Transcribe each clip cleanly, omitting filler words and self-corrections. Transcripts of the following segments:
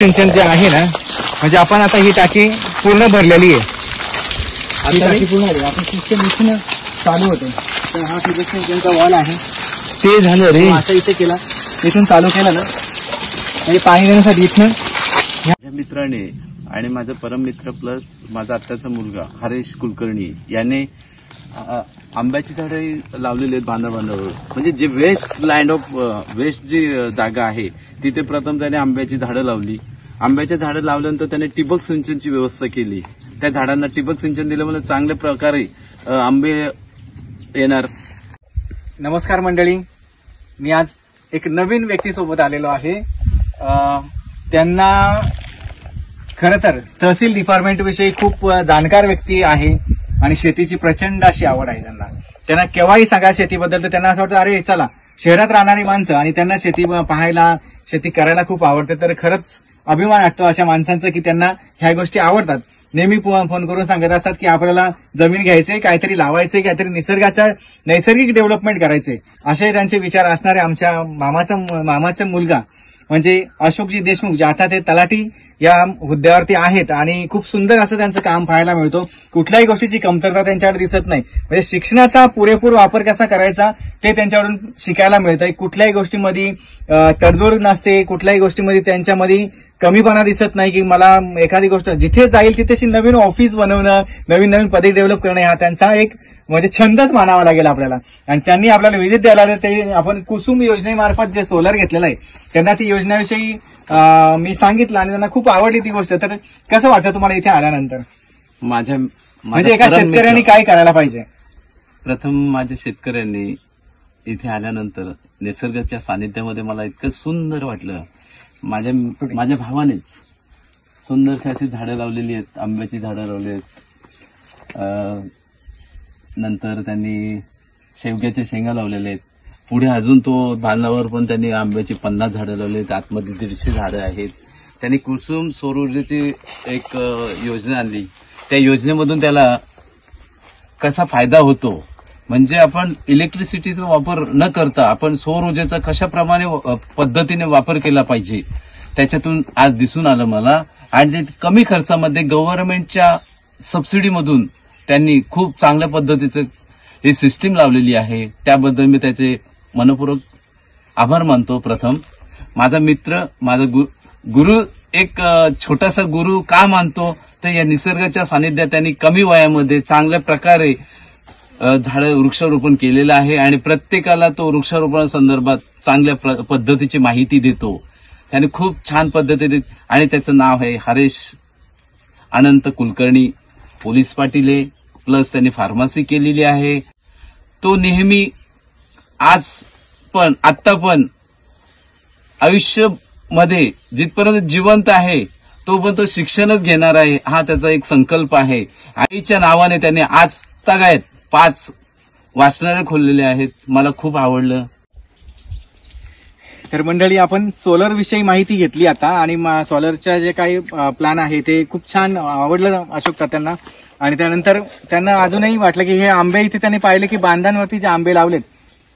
सिंचन जे आहे ना, म्हणजे आपण आता ही टाकी पूर्ण भरलेली आहे. ही टाकी पूर्ण आहे. आपण सिस्टम इथून चालू होते. तर हा सिंचनचा वॉल आहे ते झालं रे. आता इथे केला, इथून चालू केलं ना म्हणजे पाणी देण्यासाठी इथनं. माझ्या मित्राने आणि माझा परममित्र प्लस माझा आत्ताचा मुलगा हरेश कुलकर्णी याने आंब्याची झाडे लावलेली आहेत बांधावर. म्हणजे जे वेस्ट लँड ऑफ वेस्ट जी जागा आहे तिथे प्रथम त्याने आंब्याची झाडं लावली. आंब्याच्या झाडं लावल्यानंतर त्याने ठिबक सिंचनची व्यवस्था केली. त्या झाडांना ठिबक सिंचन दिल्यामुळे चांगल्या प्रकारे आंबे येणार. नमस्कार मंडळी, मी आज एक नवीन व्यक्तीसोबत आलेलो आहे. त्यांना खरं तर तहसील डिपार्टमेंट विषयी खूप जाणकार व्यक्ती आहे आणि शेतीची प्रचंड अशी आवड आहे. त्यांना केव्हाही सांगा शेतीबद्दल तर त्यांना असं वाटतं अरे चला, शहरात राहणारी माणसं आणि त्यांना शेती पाहायला शेती करायला खूप आवडते. तर खरंच अभिमान वाटतो अशा माणसांचा की त्यांना ह्या गोष्टी आवडतात. नेहमी फोन करून सांगत असतात की आपल्याला जमीन घ्यायचे, काहीतरी लावायचे, काहीतरी निसर्गाचा नैसर्गिक डेव्हलपमेंट करायचे, असे त्यांचे विचार असणारे आमच्या मामाचा मुलगा म्हणजे अशोकजी देशमुख जे आता ते तलाठी या हुद्द्यावरती आहेत आणि खूप सुंदर असं त्यांचं काम पाहायला मिळतो. कुठल्याही गोष्टीची कमतरता त्यांच्याकडे दिसत नाही. म्हणजे शिक्षणाचा पुरेपूर वापर कसा करायचा ते त्यांच्याकडून शिकायला मिळतंय. कुठल्याही गोष्टीमध्ये तडजोड नसते, कुठल्याही गोष्टीमध्ये त्यांच्यामध्ये कमीपणा दिसत नाही की मला एखादी गोष्ट जिथे जाईल तिथेशी नवीन ऑफिस बनवणं, नवीन नवीन पदे डेव्हलप करणं हा त्यांचा एक म्हणजे छंदच मानावा लागेल आपल्याला. आणि त्यांनी आपल्याला व्हिजिट द्यायला आले ते आपण कुसुम योजनेमार्फत जे सोलर घेतलेलं आहे त्यांना ती योजनेविषयी मी सांगितलं आणि त्यांना खूप आवडली ती गोष्ट. तर कसं वाटतं तुम्हाला इथे आल्यानंतर? म्हणजे एका शेतकऱ्यांनी काय करायला पाहिजे? प्रथम माझ्या शेतकऱ्यांनी इथे आल्यानंतर निसर्गाच्या सानिध्यामध्ये मला इतकं सुंदर वाटलं. माझ्या भावानेच सुंदरशी अशी झाडं लावलेली आहेत, आंब्याची झाडं लावली आहेत. नंतर त्यांनी शेवग्याच्या शेंगा लावलेल्या आहेत. पुढे अजून तो बांधावर पण त्यांनी आंब्याची 50 झाडं लावली आहेत. आतमध्ये 150 झाडं आहेत. त्यांनी कुसुम सौर ऊर्जेची एक योजना आणली. त्या योजनेमधून त्याला कसा फायदा होतो म्हणजे आपण इलेक्ट्रिसिटीचा वापर न करता आपण सौर ऊर्जेचा कशाप्रमाणे पद्धतीने वापर केला पाहिजे त्याच्यातून आज दिसून आलं मला. आणि ते कमी खर्चामध्ये गव्हर्नमेंटच्या सबसिडीमधून त्यांनी खूप चांगल्या पद्धतीचं ही सिस्टीम लावलेली आहे. त्याबद्दल मी त्याचे मनपूर्वक आभार मानतो. प्रथम माझा मित्र, माझा गुरु, एक छोटासा गुरु का मानतो तर या निसर्गाच्या सानिध्यात त्यांनी कमी वयामध्ये चांगल्या प्रकारे झाडं वृक्षारोपण केलेलं आहे आणि प्रत्येकाला तो वृक्षारोपणासंदर्भात चांगल्या पद्धतीची माहिती देतो. त्याने खूप छान पद्धतीने आणि त्याचं नाव आहे हरेश अनंत कुलकर्णी. पोलीस पाटील आहे, प्लस त्यांनी फार्मसी केलेली आहे. तो नेहमी आज पण आत्ता पण आयुष्यामध्ये जिथपर्यंत जिवंत आहे तोपर्यंत शिक्षणच घेणार आहे हा त्याचा एक संकल्प आहे. आईच्या नावाने त्याने आज तागायत 5 वाचनालय खोललेले आहेत. मला खूप आवडलं. तर मंडळी आपण सोलर विषयी माहिती घेतली आता आणि सोलरच्या जे काही प्लॅन आहे ते खूप छान आवडलं अशोक तात्यांना. आणि त्यानंतर त्यांना अजूनही वाटलं की हे आंबे इथे त्यांनी पाहिले की बांधांवरती जे आंबे लावलेत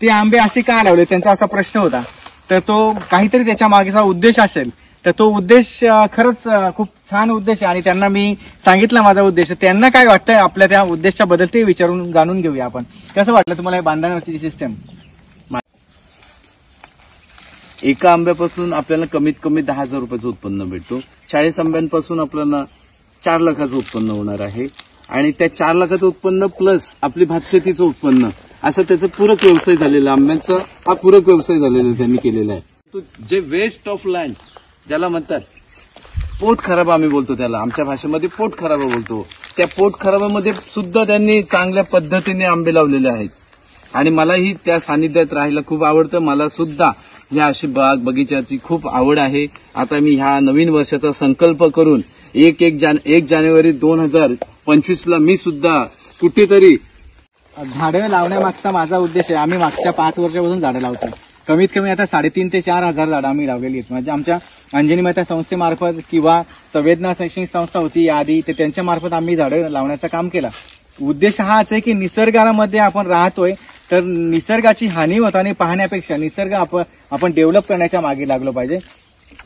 ते आंबे असे का लावले त्यांचा असा प्रश्न होता. तर तो काहीतरी त्याच्या मागचा उद्देश असेल. तर तो उद्देश खरंच खूप छान उद्देश आहे आणि त्यांना मी सांगितला माझा उद्देश. त्यांना काय वाटतंय आपल्या त्या उद्देशाबद्दल ते विचारून जाणून घेऊया आपण. कसं वाटलं तुम्हाला बांधांवरची सिस्टम? एका आंब्यापासून आपल्याला कमीत कमी 10,000 रुपयाचं उत्पन्न भेटतो. 40 आंब्यांपासून आपल्याला 4 लाखाचं उत्पन्न होणार आहे आणि त्या 4 लाखाचं उत्पन्न प्लस आपली भातशेतीचं उत्पन्न असं त्याचं पूरक व्यवसाय झालेला. आंब्यांचा हा पूरक व्यवसाय झालेला त्यांनी केलेला आहे. जे वेस्ट ऑफ लँड ज्याला म्हणतात पोट खराब आम्ही बोलतो त्याला, आमच्या भाषेमध्ये पोट खराबा बोलतो, त्या पोट खराबामध्ये सुद्धा त्यांनी चांगल्या पद्धतीने आंबे लावलेले आहेत. आणि मलाही त्या सानिध्यात राहायला खूप आवडतं. मला सुद्धा ह्या अशी बाग बगीच्याची खूप आवड आहे. आता मी ह्या नवीन वर्षाचा संकल्प करून 1 जानेवारी 2025ला मी सुद्धा कुठेतरी झाडं लावण्यामागचा माझा उद्देश आहे. आम्ही मागच्या 5 वर्षापासून झाडं लावतो. कमीत कमी आता 3,500 ते 4,000 झाडं आम्ही लावलेली आहेत. म्हणजे आमच्या अंजनी मेहता संस्थेमार्फत किंवा संवेदना शैक्षणिक संस्था होती आधी तर त्यांच्या मार्फत आम्ही झाडं लावण्याचं काम केलं. उद्देश हाच आहे की निसर्गामध्ये आपण राहतोय तर निसर्गाची हानी होताना पाहण्यापेक्षा निसर्ग आपण डेव्हलप करण्याच्या मागे लागलो पाहिजे.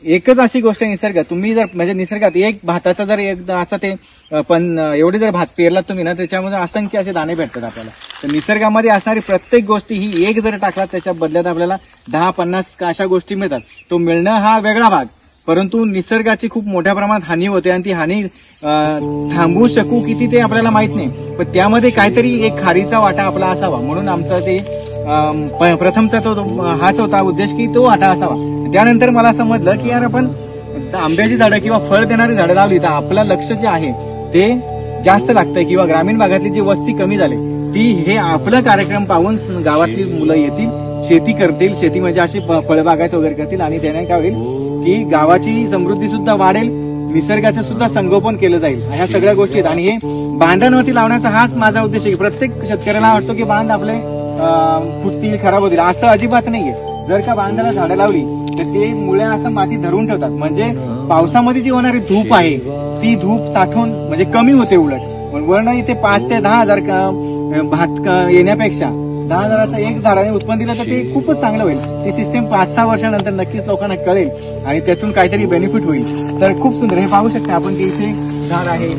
एकच अशी गोष्ट आहे निसर्गात, तुम्ही जर म्हणजे निसर्गात एक भाताचा जर एकदा असा ते पण एवढे जर भात पेरलात तुम्ही ना, त्याच्यामध्ये असंख्य असे दाणे भेटतात आपल्याला. तर निसर्गामध्ये असणारी प्रत्येक गोष्टी ही एक जर टाकलात त्याच्या बदल्यात आपल्याला 10-50 अशा गोष्टी मिळतात. तो मिळणं हा वेगळा भाग, परंतु निसर्गाची खूप मोठ्या प्रमाणात हानी होते आणि ती हानी थांबवू शकू किती ते आपल्याला माहित नाही, पण त्यामध्ये काहीतरी एक खारीचा वाटा आपला असावा. म्हणून आमचा ते प्रथमचा तो हाच होता उद्देश की तो वाटा असावा. त्यानंतर मला समजलं की यार आपण आंब्याची झाडं किंवा फळ देणारी झाडं लावली तर आपलं लक्ष जे आहे ते जास्त लागतंय, किंवा ग्रामीण भागातली जी वस्ती कमी झाली ती हे आपला कार्यक्रम पाहून गावातली मुलं येतील, शेती करतील, शेती म्हणजे अशी फळबागायत वगैरे करतील आणि त्याने काय होईल की गावाची समृद्धी सुद्धा वाढेल, निसर्गाचं सुद्धा संगोपन केलं जाईल. ह्या सगळ्या गोष्टी आहेत. आणि हे बांधांवरती लावण्याचा हाच माझा उद्देश आहे. प्रत्येक शेतकऱ्याला वाटतो की बांध आपले फुटतील, खराब होतील, असं अजिबात नाहीये. जर का बांधाला झाडं लावली तर ते मुळ्या असं माती धरून ठेवतात, म्हणजे पावसामध्ये जी होणारी धूप आहे ती धूप साठवून म्हणजे कमी होते. उलट वर्ण इथे 5 ते 10 हजार भात येण्यापेक्षा 10,000चं एक झाडाने उत्पन्न दिलं तर ते खूपच चांगलं होईल. ती सिस्टीम 5-6 वर्षानंतर नक्कीच लोकांना कळेल आणि त्यातून काहीतरी बेनिफिट होईल. तर खूप सुंदर हे पाहू शकता आपण की इथे झाड आहे,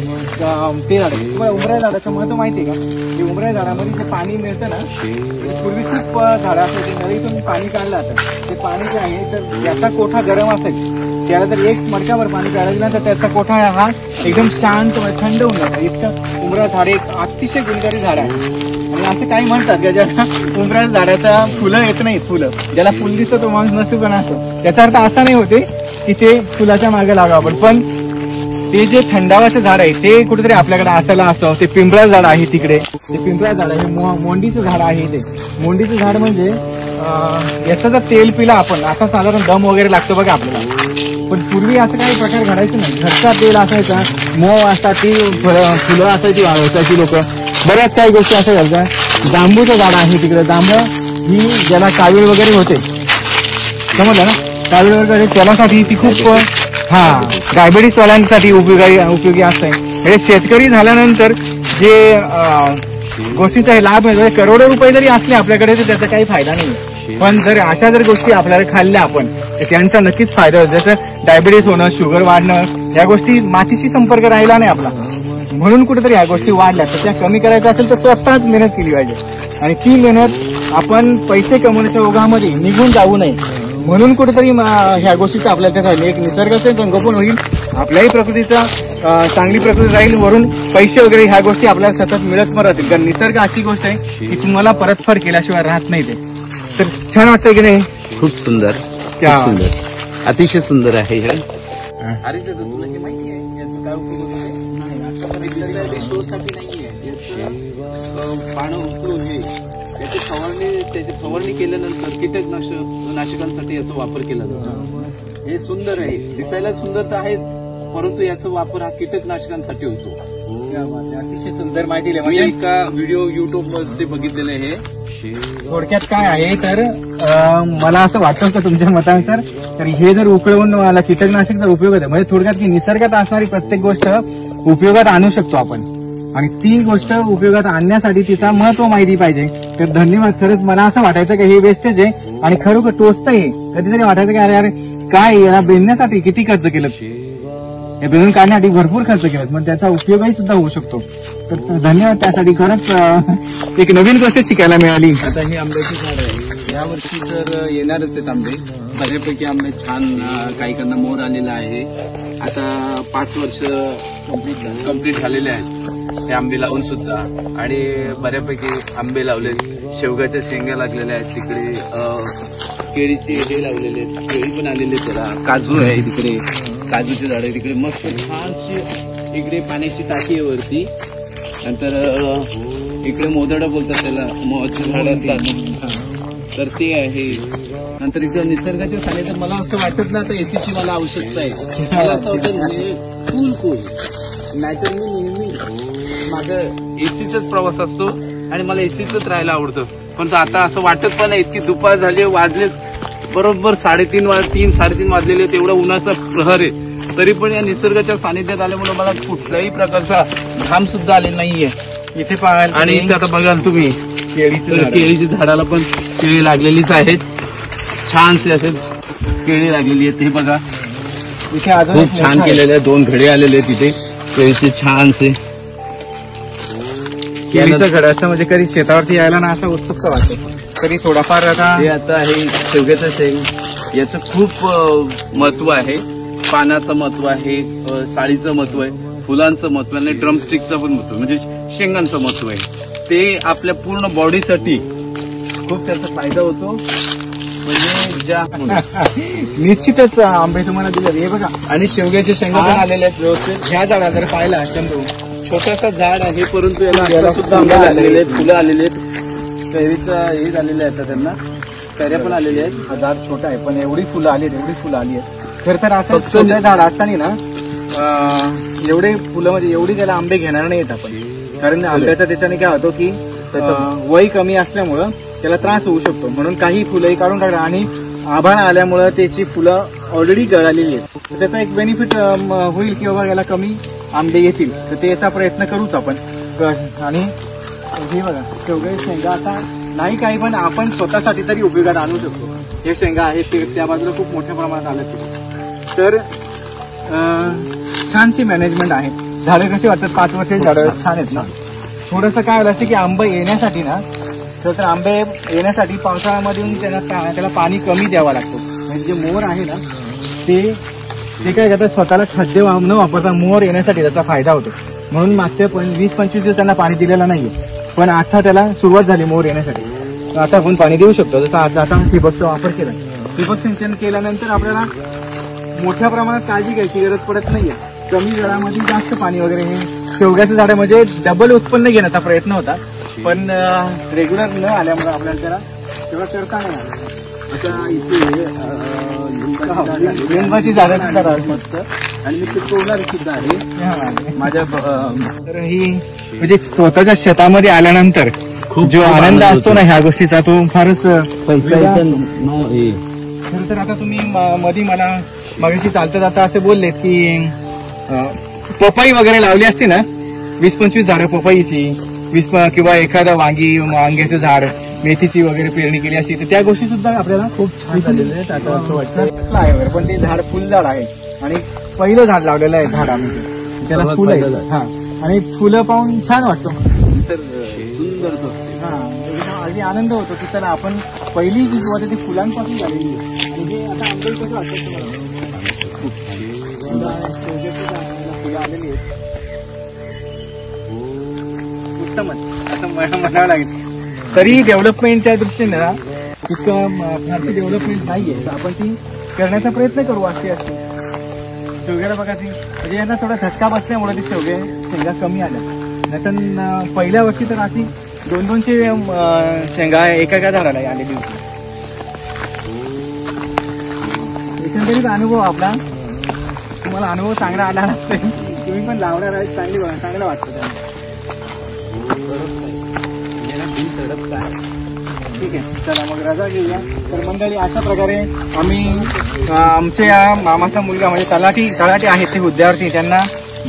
ते झाड आहे. उमऱ्या झाडाचं महत्व माहिती आहे का? की उमऱ्या झाडामध्ये जे पाणी मिळतं ना, पूर्वी खूप झाडं असायची, नदीतून पाणी काढलं जातं. ते पाणी जे आहे तर ज्याचा कोठा गरम असेल त्याला जर एक मडक्यावर पाणी काढलं गेलं तर त्याचा कोठा हा एकदम शांत थंड होऊन जातो. इतकं उमरा झाड एक अतिशय गुणकारी झाड आहे. आणि असं काही म्हणतात की ज्याला उमरा झाडाचा फुलं येत नाहीत, फुलं ज्याला फुल दिसतं तो माणूस नसतो असतो. त्याचा अर्थ असा नाही होते की ते फुलाच्या मागे लागा आपण, पण ते जे थंडावाचं झाड आहे ते कुठेतरी आपल्याकडे असायला असतं. ते पिंपळा झाड आहे तिकडे, ते पिंपळा झाड आहे, मोंडीचं झाड आहे. ते मोंडीचं झाड म्हणजे याचं जर तेल पिला आपण असा साधारण दम वगैरे लागतो बघा आपल्याला, पण पूर्वी असं काही प्रकार घडायचं नाही. घरचा तेल असायचा, मोह असतात, ती फुलं असायची वाळवायची लोक, बऱ्याच काही गोष्टी असायच्या. जांबूचं झाड आहे तिकडे, जांभळं ही ज्याला कावीळ वगैरे होते समजलं ना, कावीळ वगैरे त्यासाठी ती खूप डायबिटीस वाल्यांसाठी उपयोगी असते. हे शेतकरी झाल्यानंतर जे गोष्टीचा लाभ मिळतो, करोडो रुपये जरी असले आपल्याकडे तर त्याचा काही फायदा नाही. पण जर अशा जर गोष्टी आपल्याला खाल्ल्या आपण तर त्यांचा नक्कीच फायदा होतो. जसं डायबिटीस होणं, शुगर वाढणं, या गोष्टी मातीशी संपर्क राहिला नाही आपला, म्हणून कुठेतरी ह्या गोष्टी वाढल्या. तर त्या कमी करायचं असेल तर स्वतःच मेहनत केली पाहिजे. आणि ती मेहनत आपण पैसे कमवण्याच्या ओघामध्ये निघून जाऊ नये, म्हणून कुठेतरी ह्या गोष्टीचा आपल्याला राहील. एक निसर्गाचं संगोपन होईल, आपल्याही प्रकृतीचा चांगली प्रकृती राहील, वरून पैसे वगैरे ह्या गोष्टी आपल्याला सतत मिळत पण राहतील. कारण निसर्ग अशी गोष्ट आहे की तुम्हाला परतफेड केल्याशिवाय राहत नाही ते. तर छान वाटतंय की नाही? खूप सुंदर, खूप सुंदर, अतिशय सुंदर आहे हे. अरे तुला हे माहिती आहे याचं काय उपयोग होतो? शोसाठी नाहीये, पानं उकळून त्याची फवारणी केल्यानंतर कीटकनाशकांसाठी याचा वापर केला जातो. हे सुंदर आहे, दिसायला सुंदर तर आहेच, परंतु याचा वापर हा कीटकनाशकांसाठी होतो. अतिशय सुंदर माहिती दिली. म्हणजे एका व्हिडिओ युट्यूब मध्ये बघितलेलं हे. थोडक्यात काय आहे तर मला असं वाटतं का तुमच्या मतानुसार तर हे जर उकळवून मला कीटकनाशक जर उपयोग आहे, म्हणजे थोडक्यात की निसर्गात असणारी प्रत्येक गोष्ट उपयोगात आणू शकतो आपण, आणि ती गोष्ट उपयोगात आणण्यासाठी तिचा महत्व माहिती पाहिजे. तर धन्यवाद. खरंच मला असं वाटायचं की हे वेस्टेज आहे आणि खरोखर टोचतं हे. कधीतरी वाटायचं की अरे अरे काय याला बेंदण्यासाठी किती खर्च केलं, हे बेंदून काढण्यासाठी भरपूर खर्च केला, पण त्याचा उपयोगही सुद्धा होऊ शकतो. तर धन्यवाद त्यासाठी. खरंच एक नवीन गोष्ट शिकायला मिळाली. आता ही आंब्याची झाड आहे, यावर्षी तर येणारच आहेत आंबे, बऱ्यापैकी आंबे छान, काही काहींना मोर आलेला आहे. आता 5 वर्ष कंप्लीट झालेले आहेत हे आंबे लावून सुद्धा, आणि बऱ्यापैकी आंबे लावले, शेवगाच्या शेंगा लागलेल्या आहेत तिकडे, केळीचे हे लावलेले आहेत, केळी पण आलेले त्याला, काजू आहे तिकडे, काजूचे झाड आहे तिकडे, मस्त छानशी इकडे पाण्याची टाकी आहे वरती. नंतर इकडे मोदडं बोलतात त्याला, मोहाची झाड असतात तर ते आहे. नंतर इथं निसर्गाच्या सानिध्यात मला असं वाटत ना आता एसीची मला आवश्यकता आहे. मला असं वाटतं कूल, नाहीतर मी नेहमी माझं एसीचाच प्रवास असतो आणि मला एसीतच राहायला आवडतं. पण आता असं वाटत पण नाही, इतकी दुपार झाली, वाजलेच बरोबर 3-3:30 वाजलेले, तेवढा उन्हाचा प्रहर आहे, तरी पण या निसर्गाच्या सानिध्यात आल्यामुळे मला कुठल्याही प्रकारचा घाम सुद्धा आलेला नाहीये इथे पाहायला. आणि इथे आता बघाल तुम्ही केळीच्या झाडाला पण केळी लागलेलीच आहेत, छानसे असे केळी लागलेली आहेत. हे बघा इथे अजून खूप एक छान मोठं आहे. केलेलं आहे. 2 घडे आलेले आहेत तिथे केळीचे छानसे. केळीचं घड असतं म्हणजे कधी शेतावरती यायला ना असं उत्सुकता वाटते. तरी थोडाफार आता हे आता आहे शेवग्याचं शेंग. याचं खूप महत्व आहे. पानाचं महत्व आहे, साळीचं महत्व आहे, फुलांचं महत्व आहे आणि ड्रमस्टिकचं पण महत्व म्हणजे शेंगांचं महत्व आहे. ते आपल्या पूर्ण बॉडीसाठी खूप त्याचा फायदा होतो. म्हणजे ज्या निश्चितच आंबे तुम्हाला दिले. हे बघा, आणि शेवग्याचे शेंगा पण आलेले आहेत व्यवस्थित. ह्या झाडा जर पाहिला चंदू, छोटासा झाड आहे परंतु याला याला आता सुद्धा आंबे लागलेले आहेत, फुलं आलेले आहेत, कैरीचं हे झालेलं आहे आता त्यांना, कैऱ्या पण आलेल्या आहेत. हा झाड छोटा आहे पण एवढी फुलं आली आहेत. खर तर असं फक्त छोटं झाड असताना ना एवढे फुलं म्हणजे एवढी त्याला आंबे घेणार नाहीत आपण. कारण आंब्याचा त्याच्याने काय होतो की वय कमी असल्यामुळं त्याला त्रास होऊ शकतो. म्हणून काही फुलंही काढून टाकतात आणि आभाळ आल्यामुळं त्याची फुलं ऑलरेडी गळालेली आहेत. तर त्याचा एक बेनिफिट होईल की बाबा याला कमी आंबे येतील. तर त्याचा प्रयत्न करूच आपण. आणि हे बघा, शेवगे शेंगा आता नाही काही पण आपण स्वतःसाठी तरी उपयोगात आणू शकतो. हे शेंगा आहेत ते त्या बाजूला खूप मोठ्या प्रमाणात आलं. तर छानशी मॅनेजमेंट आहे. झाडं कशी वाटतात? 5 वर्षाची झाडं छान आहेत ना. थोडंसं काय होतं की आंबे येण्यासाठी ना, तर आंबे येण्यासाठी पावसाळ्यामध्ये त्याला पाणी कमी द्यावं लागतं. म्हणजे जे मोर आहे ना ते काय करतात, स्वतःला खड्डे न वापरता मोर येण्यासाठी त्याचा फायदा होतो. म्हणून मागच्या 20-25 दिवस त्यांना पाणी दिलेलं नाहीये. पण आता त्याला सुरुवात झाली मोर येण्यासाठी. आता आपण पाणी देऊ शकतो. जसं आता ठिबकचा वापर केला. ठिबक सिंचन केल्यानंतर आपल्याला मोठ्या प्रमाणात काळजी घ्यायची गरज पडत नाहीये. कमी वेळामध्ये जास्त पाणी वगैरे. हे शेवग्याचं झाड म्हणजे डबल उत्पन्न घेण्याचा प्रयत्न होता पण रेग्युलर न आल्यामुळे आपल्याला त्याला तेव्हा करता नाही आलं. आता इथे लिंबाची झाडं सुद्धा मस्त आणि मी चिटकवणार सुद्धा आहे माझ्या. तर ही म्हणजे स्वतःच्या शेतामध्ये आल्यानंतर जो आनंद असतो ना ह्या गोष्टीचा, तो फारच खरं तर. आता तुम्ही मध्ये मला मगाशी चालता जाता असे बोललेत की पपई वगैरे लावली असती ना, 20-25 झाडं पपईची, 20 किंवा एखादा वांग्याचं झाड, मेथीची वगैरे पेरणी केली असती तर त्या गोष्टी सुद्धा आपल्याला खूप छान झालेल्या आहेत. आता असं वाटतं आहे वगैरे. पण ते झाड फुलझाड आहे आणि पहिलं झाड लावलेलं आहे झाड आम्ही, त्याला फुलं आहे. हा, आणि फुलं पाहून छान वाटतं. सुंदर. हा, अगदी आनंद होतो की चला आपण पहिली जी सुरुवात ती फुलांपासून झालेली आहे. आणि हे आता आंबे कसं वाटतं तुम्हाला? फुलं आलेली आहेत. उत्तमच असं म्हणावं लागेल. तरी डेव्हलपमेंटच्या दृष्टीने ना इतकं फारशी डेव्हलपमेंट नाहीये. तर आपण ती करण्याचा प्रयत्न करू. अशी शेवग्याला बघा, ती म्हणजे यांना थोडा झटका बसल्यामुळे ती शेंगा कमी आल्या. नाहीतर पहिल्या वर्षी तर अशी 200 शेंगा एका झाडाला आलेली होती. एकंदरीत अनुभव आपला, तुम्हाला अनुभव चांगला आला असेल. तुम्ही पण लावणार आहे, चांगलं वाटतं त्यांना. ठीक आहे, चला मग रजा घेऊया. तर मंडळी, अशा प्रकारे आम्ही आमच्या मामाचा मुलगा म्हणजे तलाठी आहेत ते हुद्द्यावरती, त्यांना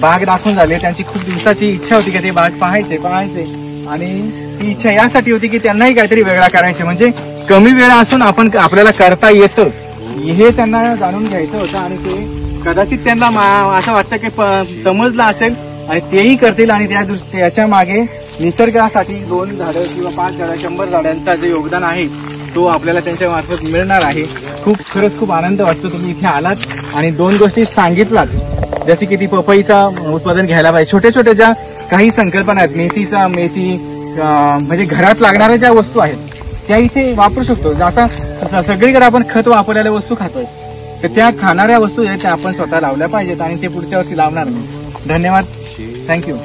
बाग दाखवून झाले. त्यांची खूप दिवसाची इच्छा होती की ते बाग पाहायचे. आणि ती इच्छा यासाठी होती की त्यांनाही काहीतरी वेगळा करायचे. म्हणजे कमी वेळ असून आपल्याला करता येतं हे त्यांना जाणून घ्यायचं होतं. आणि ते कदाचित त्यांना असं वाटतं की समजलं असेल आणि तेही करतील. आणि त्याच्या मागे निसर्गासाठी 2 झाडं किंवा 5 झाडं, 100 झाडांचा जे योगदान आहे तो आपल्याला त्यांच्या मार्फत मिळणार आहे. खरंच खूप आनंद वाटतो. तुम्ही इथे आलात आणि 2 गोष्टी सांगितलात, जसे की ती पपईचा उत्पादन घ्यायला पाहिजे. छोट्या छोट्या ज्या काही संकल्पना आहेत, मेथी म्हणजे घरात लागणाऱ्या ज्या वस्तू आहेत त्या इथे वापरू शकतो. आता सगळीकडे आपण खत वापरलेल्या वस्तू खातोय, तर त्या खाणाऱ्या वस्तू आहेत त्या आपण स्वतः लावल्या पाहिजेत आणि ते पुढच्या वर्षी लावणार नाही. धन्यवाद, थँक्यू.